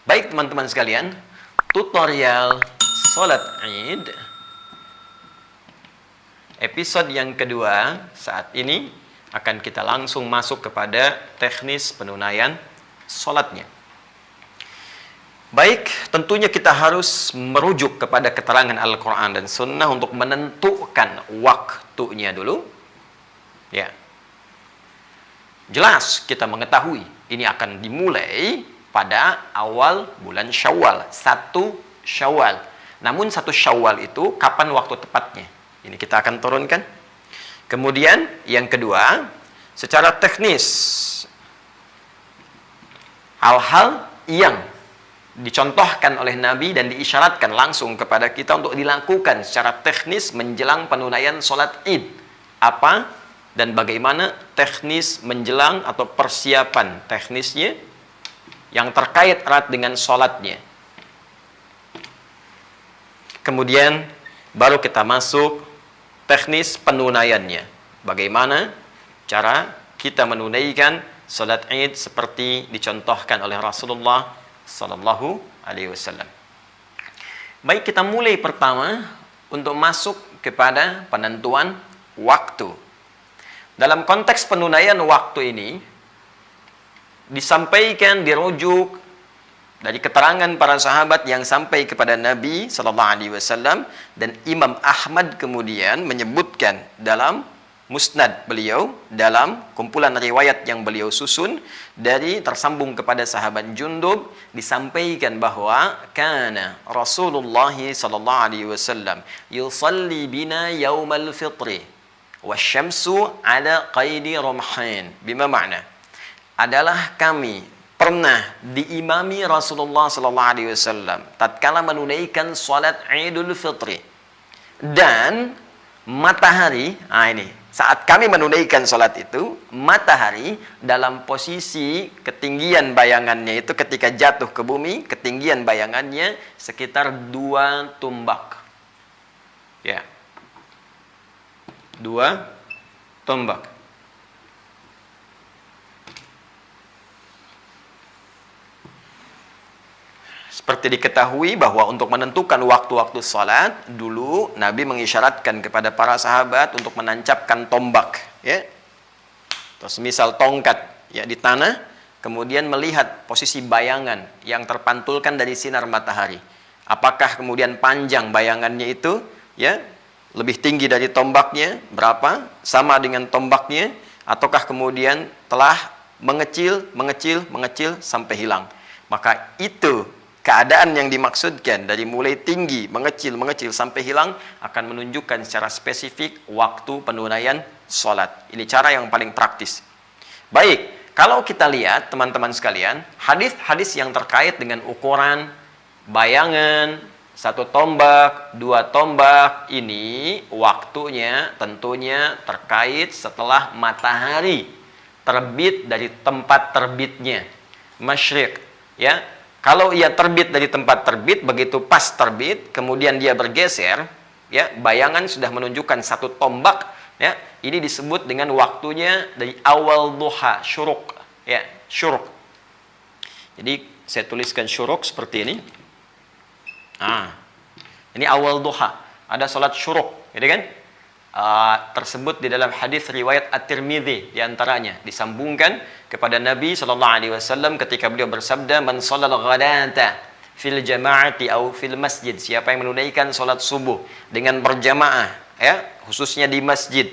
Baik teman-teman sekalian, tutorial sholat Id episode yang kedua saat ini akan kita langsung masuk kepada teknis penunaian sholatnya. Baik, tentunya kita harus merujuk kepada keterangan Al-Quran dan Sunnah untuk menentukan waktunya dulu. Ya, jelas kita mengetahui ini akan dimulai pada awal bulan Syawal, 1 Syawal. Namun 1 Syawal itu kapan waktu tepatnya? Ini kita akan turunkan. Kemudian yang kedua, secara teknis hal-hal yang dicontohkan oleh Nabi dan diisyaratkan langsung kepada kita untuk dilakukan secara teknis menjelang penunaian sholat Id. Apa dan bagaimana teknis menjelang atau persiapan teknisnya yang terkait erat dengan sholatnya. Kemudian baru kita masuk teknis penunaiannya. Bagaimana cara kita menunaikan sholat Id seperti dicontohkan oleh Rasulullah Sallallahu Alaihi Wasallam. Baik, kita mulai pertama untuk masuk kepada penentuan waktu. Dalam konteks penunaian waktu ini disampaikan, dirujuk dari keterangan para sahabat yang sampai kepada Nabi Sallallahu Alaihi Wasallam, dan Imam Ahmad kemudian menyebutkan dalam musnad beliau, dalam kumpulan riwayat yang beliau susun dari tersambung kepada sahabat Jundub, disampaikan bahwa kana Rasulullah Sallallahu Alaihi Wasallam yusalli bina yaumal fitri wasyamsu ala qaidi ramhain. Bima makna? Adalah kami pernah diimami Rasulullah sallallahu alaihi wasallam tatkala menunaikan salat Idul Fitri, dan matahari, ini saat kami menunaikan salat itu, matahari dalam posisi ketinggian bayangannya itu ketika jatuh ke bumi, ketinggian bayangannya sekitar 2 tombak. Ya. 2 tombak. Seperti diketahui bahwa untuk menentukan waktu-waktu salat, dulu Nabi mengisyaratkan kepada para sahabat untuk menancapkan tombak, ya. Terus misal tongkat, ya, di tanah, kemudian melihat posisi bayangan yang terpantulkan dari sinar matahari. Apakah kemudian panjang bayangannya itu, ya, lebih tinggi dari tombaknya, berapa, sama dengan tombaknya, ataukah kemudian telah mengecil sampai hilang. Maka itu keadaan yang dimaksudkan, dari mulai tinggi, mengecil sampai hilang, akan menunjukkan secara spesifik waktu penunaian sholat. Ini cara yang paling praktis. Baik, kalau kita lihat teman-teman sekalian, hadis-hadis yang terkait dengan ukuran bayangan 1 tombak, 2 tombak, ini waktunya tentunya terkait setelah matahari terbit dari tempat terbitnya, masyriq, ya. Kalau ia terbit dari tempat terbit, begitu pas terbit, kemudian dia bergeser, ya, bayangan sudah menunjukkan 1 tombak, ya. Ini disebut dengan waktunya dari awal duha, syuruk, ya, syuruk. Jadi saya tuliskan syuruk seperti ini. Ini awal duha, ada salat syuruk, gitu kan? Tersebut di dalam hadis riwayat At-Tirmidzi diantaranya disambungkan kepada Nabi sallallahu alaihi wasallam ketika beliau bersabda, man shalal ghadata fil jama'ati au fil masjid, siapa yang menunaikan salat subuh dengan berjamaah, ya, khususnya di masjid,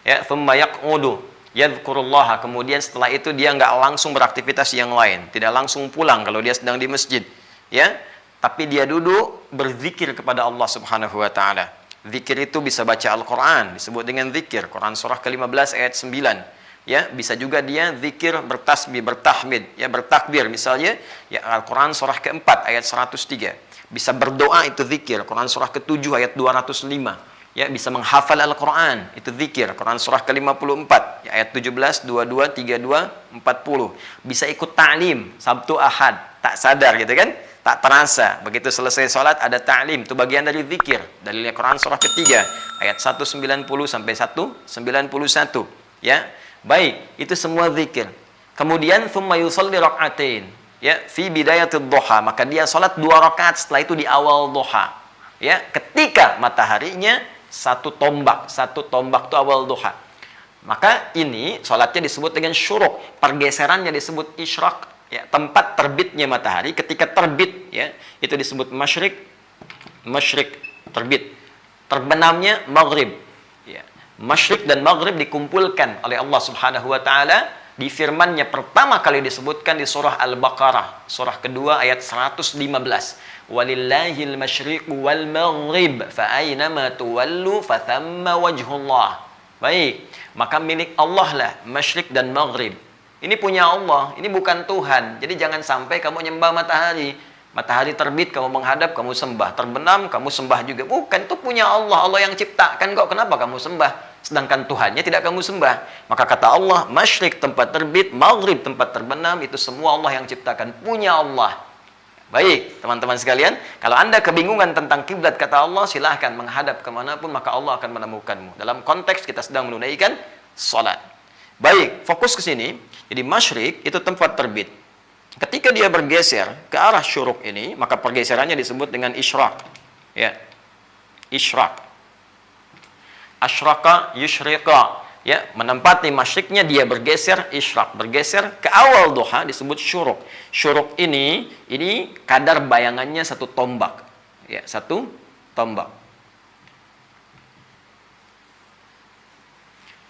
ya, thumma yaq'udu yadhkurullah, kemudian setelah itu dia enggak langsung beraktivitas yang lain, tidak langsung pulang kalau dia sedang di masjid, ya, tapi dia duduk berzikir kepada Allah Subhanahu wa taala. Zikir itu bisa baca Al-Quran, disebut dengan zikir. Quran surah ke-15 ayat 9. Ya, bisa juga dia zikir bertasbih, bertahmid, ya, bertakbir misalnya, ya, Al-Quran surah ke-4 ayat 103. Bisa berdoa, itu zikir. Quran surah ke-7 ayat 205. Ya, bisa menghafal Al-Quran, itu zikir. Quran surah ke-54 ya, ayat 17, 22, 32, 40. Bisa ikut ta'lim Sabtu Ahad, tak sadar gitu kan? Tak terasa, begitu selesai sholat ada ta'lim, itu bagian dari zikir. Dalilnya Quran surah ketiga ayat 190 sampai 191, ya. Baik, itu semua zikir. Kemudian thumma yusalli rak'atain, ya, fi bidayatid duha, maka dia salat 2 rakaat setelah itu di awal duha. Ya, ketika mataharinya 1 tombak. 1 tombak itu awal duha. Maka ini salatnya disebut dengan syuruk, pergeserannya disebut isyraq, ya, tempat terbitnya matahari ketika terbit, ya, itu disebut masyriq, terbit. Terbenamnya maghrib, ya. Masyriq dan maghrib dikumpulkan oleh Allah Subhanahu wa taala di firman-Nya pertama kali disebutkan di surah Al-Baqarah, surah kedua ayat 115. Walillahil masyriqu wal maghrib fa aynama tuwallu fa thamma wajhullah. Baik, maka milik Allah lah masyriq dan maghrib. Ini punya Allah, ini bukan Tuhan. Jadi jangan sampai kamu nyembah matahari. Matahari terbit, kamu menghadap, kamu sembah. Terbenam, kamu sembah juga. Bukan, itu punya Allah. Allah yang ciptakan kok. Kenapa kamu sembah? Sedangkan Tuhannya tidak kamu sembah. Maka kata Allah, masyriq tempat terbit, maghrib tempat terbenam, itu semua Allah yang ciptakan. Punya Allah. Baik, teman-teman sekalian, kalau Anda kebingungan tentang kiblat kata Allah, silahkan menghadap kemanapun, maka Allah akan menemukanmu. Dalam konteks kita sedang menunaikan salat. Baik, fokus ke sini. Jadi masyriq itu tempat terbit. Ketika dia bergeser ke arah syuruk ini, maka pergeserannya disebut dengan isyraq. Ya. Isyraq. Asyraqa yusyriqa. Ya, menempati masyriqnya dia bergeser isyraq, bergeser ke awal duha disebut syuruk. Syuruk ini kadar bayangannya 1 tombak. Ya, 1 tombak.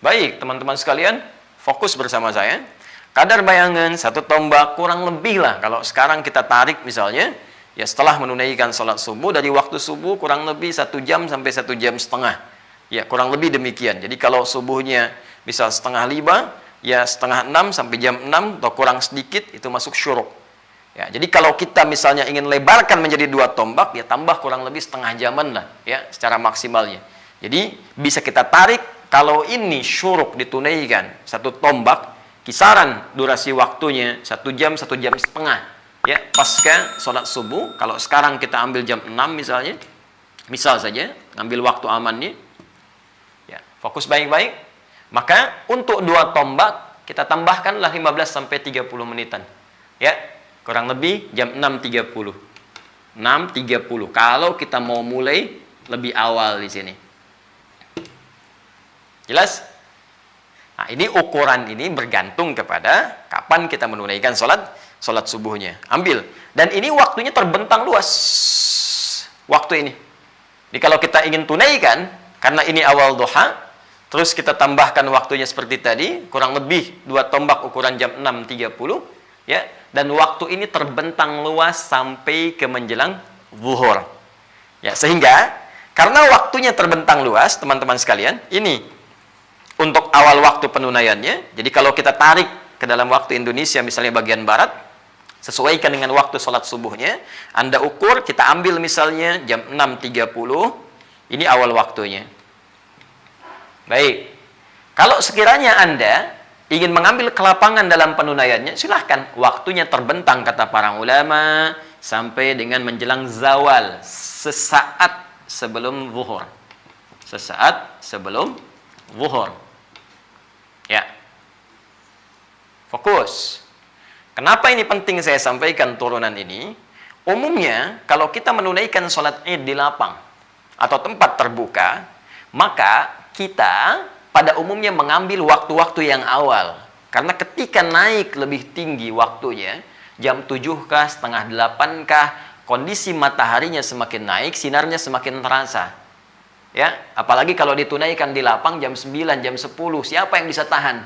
Baik, teman-teman sekalian, fokus bersama saya. Kadar bayangan 1 tombak kurang lebih lah kalau sekarang kita tarik misalnya, ya setelah menunaikan salat subuh, dari waktu subuh kurang lebih 1 jam sampai 1 jam setengah. Ya, kurang lebih demikian. Jadi kalau subuhnya misal 4:30, ya 5:30 sampai jam 6 atau kurang sedikit itu masuk syuruk. Ya, jadi kalau kita misalnya ingin lebarkan menjadi 2 tombak, ya tambah kurang lebih setengah jaman lah, ya secara maksimalnya. Jadi bisa kita tarik kalau ini syuruk ditunaikan 1 tombak, kisaran durasi waktunya 1 jam, 1 jam setengah. Ya, pasca sholat subuh. Kalau sekarang kita ambil jam 6 misalnya, misal saja ngambil waktu amannya. Ya, fokus baik-baik. Maka untuk 2 tombak kita tambahkanlah 15 sampai 30 menitan. Ya, kurang lebih jam 6.30. 6.30 kalau kita mau mulai lebih awal di sini. Jelas? Nah, ini ukuran ini bergantung kepada kapan kita menunaikan sholat subuhnya. Ambil. Dan ini waktunya terbentang luas. Waktu ini. Jadi kalau kita ingin tunaikan, karena ini awal duha, terus kita tambahkan waktunya seperti tadi, kurang lebih 2 tombak ukuran jam 6.30, ya. Dan waktu ini terbentang luas sampai ke menjelang zuhur. Ya, sehingga karena waktunya terbentang luas, teman-teman sekalian, ini untuk awal waktu penunaiannya. Jadi kalau kita tarik ke dalam waktu Indonesia misalnya bagian barat, sesuaikan dengan waktu sholat subuhnya, Anda ukur, kita ambil misalnya jam 6.30, ini awal waktunya. Baik. Kalau sekiranya Anda ingin mengambil kelapangan dalam penunaiannya, silahkan. Waktunya terbentang, kata para ulama, sampai dengan menjelang zawal, sesaat sebelum zuhur. Sesaat sebelum zuhur. Ya. Fokus. Kenapa ini penting saya sampaikan turunan ini? Umumnya, kalau kita menunaikan sholat id di lapang atau tempat terbuka, maka kita pada umumnya mengambil waktu-waktu yang awal. Karena ketika naik lebih tinggi waktunya, jam 7 kah, setengah 8 kah, kondisi mataharinya semakin naik, sinarnya semakin terasa. Ya, apalagi kalau ditunaikan di lapang jam 9, jam 10, siapa yang bisa tahan?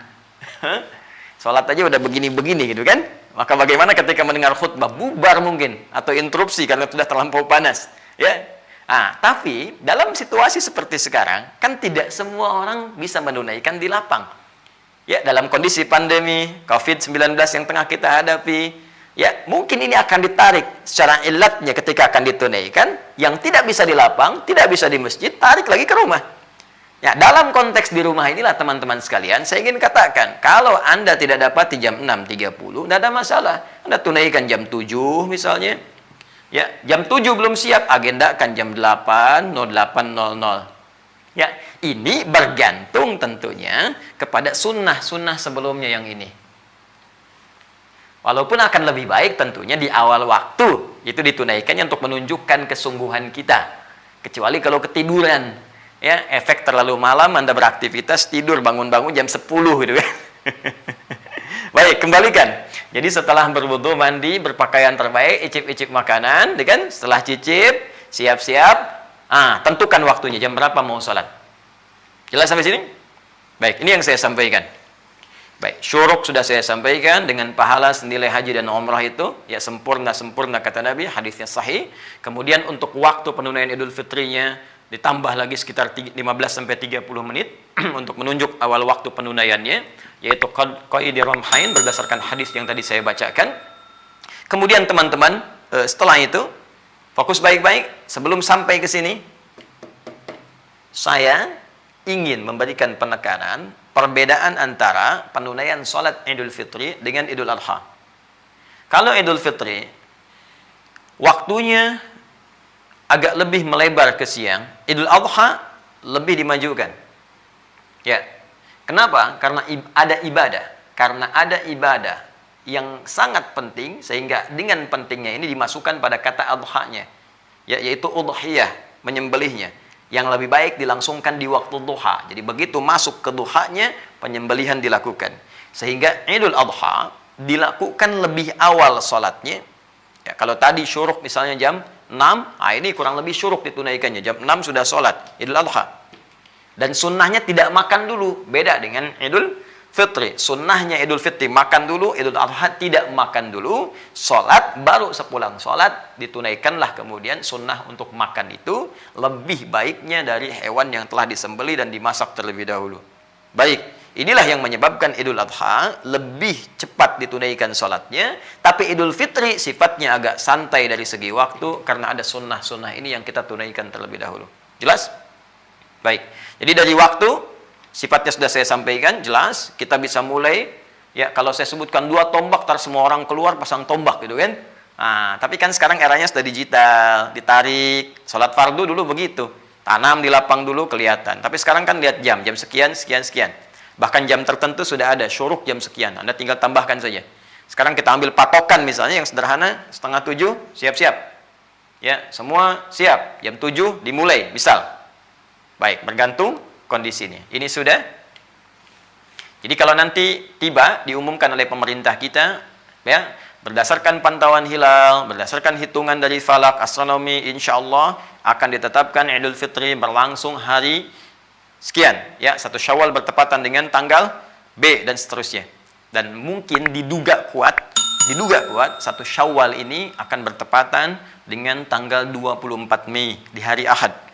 Sholat aja udah begini-begini gitu kan? Maka bagaimana ketika mendengar khutbah? Bubar mungkin, atau interupsi karena sudah terlampau panas. Ya. Tapi dalam situasi seperti sekarang, kan tidak semua orang bisa menunaikan di lapang. Ya, dalam kondisi pandemi COVID-19 yang tengah kita hadapi, ya, mungkin ini akan ditarik secara ilatnya ketika akan ditunaikan, yang tidak bisa di lapang, tidak bisa di masjid, tarik lagi ke rumah. Ya, dalam konteks di rumah inilah teman-teman sekalian, saya ingin katakan, kalau Anda tidak dapat di jam 6.30, tidak ada masalah. Anda tunaikan jam 7 misalnya. Ya, jam 7 belum siap, agendakan jam 8.08.00. Ya, ini bergantung tentunya kepada sunnah-sunnah sebelumnya yang ini. Walaupun akan lebih baik tentunya di awal waktu itu ditunaikannya untuk menunjukkan kesungguhan kita. Kecuali kalau ketiduran, ya, efek terlalu malam Anda beraktivitas, tidur bangun-bangun jam 10 gitu kan. Baik, kembalikan. Jadi setelah berwudu, mandi, berpakaian terbaik, icip-icip makanan, kan? Setelah cicip, siap-siap, tentukan waktunya, jam berapa mau sholat. Jelas sampai sini? Baik, ini yang saya sampaikan. Baik, syuruk sudah saya sampaikan dengan pahala senilai haji dan umrah itu, ya sempurna kata Nabi, hadisnya sahih. Kemudian untuk waktu penunaian Idul Fitrinya ditambah lagi sekitar 15 sampai 30 menit untuk menunjuk awal waktu penunaiannya, yaitu qaidi ramhain berdasarkan hadis yang tadi saya bacakan. Kemudian teman-teman, setelah itu fokus baik-baik. Sebelum sampai ke sini, saya ingin memberikan penekanan perbedaan antara penunaian sholat Idul Fitri dengan Idul Adha. Kalau Idul Fitri, waktunya agak lebih melebar ke siang. Idul Adha lebih dimajukan. Ya, kenapa? Karena ada ibadah. Karena ada ibadah yang sangat penting, sehingga dengan pentingnya ini dimasukkan pada kata adhanya, yaitu udhiyah, menyembelihnya. Yang lebih baik dilangsungkan di waktu duha. Jadi begitu masuk ke duhanya, penyembelihan dilakukan. Sehingga Idul Adha dilakukan lebih awal sholatnya. Ya, kalau tadi syuruk misalnya jam 6, ini kurang lebih syuruk ditunaikannya. Jam 6 sudah sholat Idul Adha. Dan sunnahnya tidak makan dulu. Beda dengan Idul Fitri. Sunnahnya Idul Fitri makan dulu, Idul Adha tidak makan dulu, sholat, baru sepulang sholat ditunaikanlah kemudian sunnah untuk makan itu lebih baiknya dari hewan yang telah disembelih dan dimasak terlebih dahulu. Baik, inilah yang menyebabkan Idul Adha lebih cepat ditunaikan sholatnya, tapi Idul Fitri sifatnya agak santai dari segi waktu karena ada sunnah-sunnah ini yang kita tunaikan terlebih dahulu. Jelas? Baik, jadi dari waktu sifatnya sudah saya sampaikan, jelas. Kita bisa mulai, ya kalau saya sebutkan 2 tombak, tar semua orang keluar pasang tombak gitu kan. Tapi kan sekarang eranya sudah digital, ditarik. Sholat fardu dulu begitu, tanam di lapang dulu kelihatan. Tapi sekarang kan lihat jam sekian, sekian, sekian. Bahkan jam tertentu sudah ada, syuruk jam sekian. Anda tinggal tambahkan saja. Sekarang kita ambil patokan misalnya yang sederhana, 6:30, siap-siap. Ya, semua siap, jam 7 dimulai, misal. Baik, bergantung kondisinya. Ini sudah. Jadi kalau nanti tiba diumumkan oleh pemerintah kita, ya, berdasarkan pantauan hilal, berdasarkan hitungan dari falak astronomi, insya Allah akan ditetapkan Idul Fitri berlangsung hari sekian, ya, 1 Syawal bertepatan dengan tanggal B dan seterusnya. Dan mungkin diduga kuat 1 Syawal ini akan bertepatan dengan tanggal 24 Mei di hari Ahad.